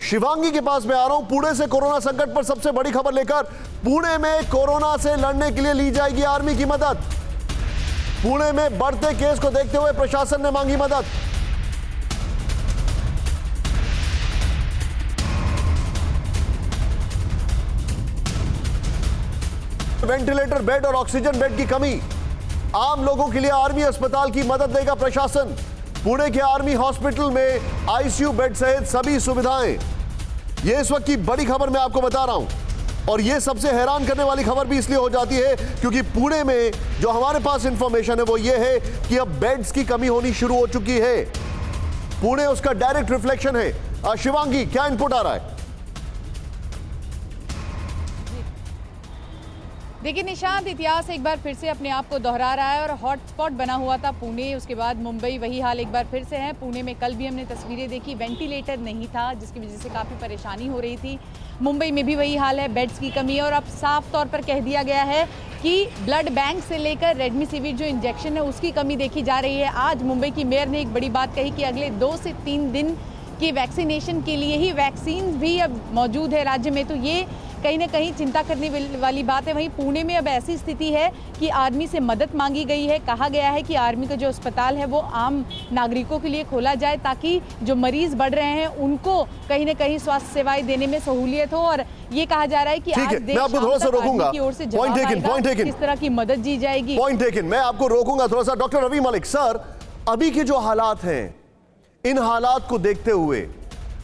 शिवांगी के पास मैं आ रहा हूं पुणे से कोरोना संकट पर सबसे बड़ी खबर लेकर। पुणे में कोरोना से लड़ने के लिए ली जाएगी आर्मी की मदद। पुणे में बढ़ते केस को देखते हुए प्रशासन ने मांगी मदद। वेंटिलेटर बेड और ऑक्सीजन बेड की कमी, आम लोगों के लिए आर्मी अस्पताल की मदद देगा प्रशासन। पुणे के आर्मी हॉस्पिटल में आईसीयू बेड सहित सभी सुविधाएं। यह इस वक्त की बड़ी खबर मैं आपको बता रहा हूं, और यह सबसे हैरान करने वाली खबर भी इसलिए हो जाती है क्योंकि पुणे में जो हमारे पास इंफॉर्मेशन है वो ये है कि अब बेड्स की कमी होनी शुरू हो चुकी है। पुणे उसका डायरेक्ट रिफ्लेक्शन है। शिवांगी, क्या इनपुट आ रहा है? देखिए निशांत, इतिहास एक बार फिर से अपने आप को दोहरा रहा है और हॉटस्पॉट बना हुआ था पुणे, उसके बाद मुंबई, वही हाल एक बार फिर से है। पुणे में कल भी हमने तस्वीरें देखी, वेंटिलेटर नहीं था जिसकी वजह से काफ़ी परेशानी हो रही थी। मुंबई में भी वही हाल है, बेड्स की कमी है और अब साफ तौर पर कह दिया गया है कि ब्लड बैंक से लेकर रेमडेसिविर जो इंजेक्शन है उसकी कमी देखी जा रही है। आज मुंबई की मेयर ने एक बड़ी बात कही कि अगले 2 से 3 दिन की वैक्सीनेशन के लिए ही वैक्सीन भी अब मौजूद है राज्य में, तो ये कहीं ना कहीं चिंता करने वाली बात है। वहीं पुणे में अब ऐसी स्थिति है कि आर्मी से मदद मांगी गई है। कहा गया है कि आर्मी का जो अस्पताल है वो आम नागरिकों के लिए खोला जाए ताकि जो मरीज बढ़ रहे हैं उनको कहीं ना कहीं स्वास्थ्य सेवाएं देने में सहूलियत हो। और ये कहा जा रहा है कि आज देर शाम तक आर्मी की ओर से जवाब आएगा, किस तरह की मदद दी जाएगी। पॉइंट टेकन, मैं आपको रोकूंगा थोड़ा सा। डॉक्टर रवि मलिक सर, अभी के जो हालात हैं, इन हालात को देखते हुए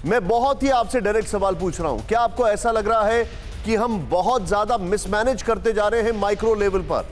मैं बहुत ही आपसे डायरेक्ट सवाल पूछ रहा हूं, क्या आपको ऐसा लग रहा है कि हम बहुत ज्यादा मिसमैनेज करते जा रहे हैं माइक्रो लेवल पर?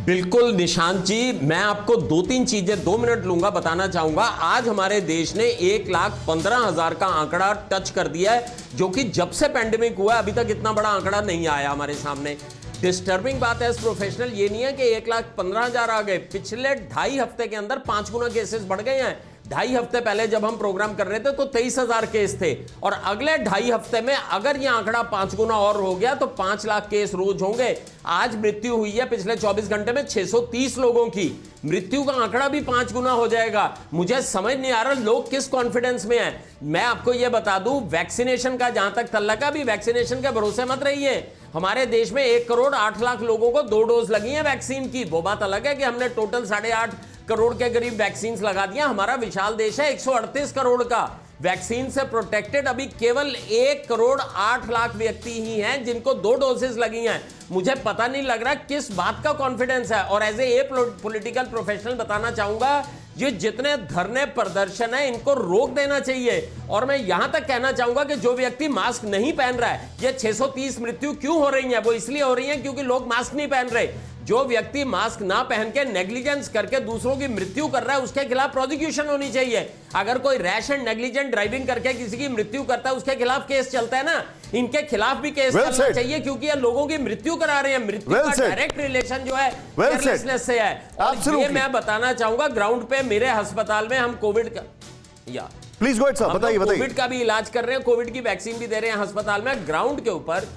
बिल्कुल निशांत जी, मैं आपको 2-3 चीजें 2 मिनट लूंगा, बताना चाहूंगा। आज हमारे देश ने 1,15,000 का आंकड़ा टच कर दिया है, जो कि जब से पैंडेमिक हुआ अभी तक इतना बड़ा आंकड़ा नहीं आया हमारे सामने। डिस्टर्बिंग बात है, एज प्रोफेशनल ये नहीं है कि 1,15,000 आ गए, पिछले 2.5 हफ्ते के अंदर 5 गुना केसेस बढ़ गए हैं। 2.5 हफ्ते पहले जब हम प्रोग्राम कर रहे थे तो 23,000 केस थे, और अगले 2.5 हफ्ते में अगर यह आंकड़ा 5 गुना और हो गया तो 5 लाख केस रोज होंगे। आज मृत्यु हुई है पिछले 24 घंटे में 630 लोगों की, मृत्यु का आंकड़ा भी 5 गुना हो जाएगा। मुझे समझ नहीं आ रहा लोग किस कॉन्फिडेंस में हैं। मैं आपको यह बता दूं, वैक्सीनेशन का जहां तक तल्लका, भी वैक्सीनेशन के भरोसे मत रहिए। हमारे देश में 1 करोड़ 8 लाख लोगों को 2 डोज लगी है वैक्सीन की। वो बात अलग है कि हमने टोटल 8.5 करोड़ के करीब वैक्सीन लगा दिया। हमारा विशाल देश है 138 करोड़ का, वैक्सीन से प्रोटेक्टेड अभी केवल 1 करोड़ 8 लाख व्यक्ति ही हैं जिनको 2 डोजेस लगी हैं। मुझे पता नहीं लग रहा किस बात का कॉन्फिडेंस है। और एज ए पॉलिटिकल प्रोफेशनल बताना चाहूंगा, ये जितने धरने प्रदर्शन है इनको रोक देना चाहिए। और मैं यहां तक कहना चाहूंगा कि जो व्यक्ति मास्क नहीं पहन रहा है, ये 630 मृत्यु क्यों हो रही है, वो इसलिए हो रही है क्योंकि लोग मास्क नहीं पहन रहे। जो व्यक्ति मास्क ना पहन के नेग्लिजेंस करके दूसरों की मृत्यु कर रहा है उसके खिलाफ प्रोसिक्यूशन होनी चाहिए। अगर कोई रैश एंड नेग्लिजेंट ड्राइविंग करके किसी की मृत्यु करता है उसके खिलाफ केस चलता है ना, इनके खिलाफ भी केस चलना चाहिए क्योंकि ये लोगों की मृत्यु करा रहे हैं। मृत्यु का डायरेक्ट रिलेशन जो है केयरलेसनेस से है। और ये मैं बताना चाहूंगा, ग्राउंड पे मेरे अस्पताल में हम कोविड का प्लीज गो सर, बताइए। कोविड का भी इलाज कर रहे हैं, कोविड की वैक्सीन भी दे रहे हैं अस्पताल में। ग्राउंड के ऊपर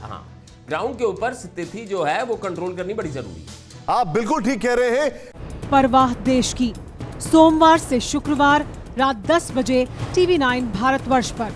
ग्राउंड के ऊपर स्थिति जो है वो कंट्रोल करनी बड़ी जरूरी है। आप बिल्कुल ठीक कह रहे हैं। परवाह देश की, सोमवार से शुक्रवार रात 10 बजे TV9 भारतवर्ष पर।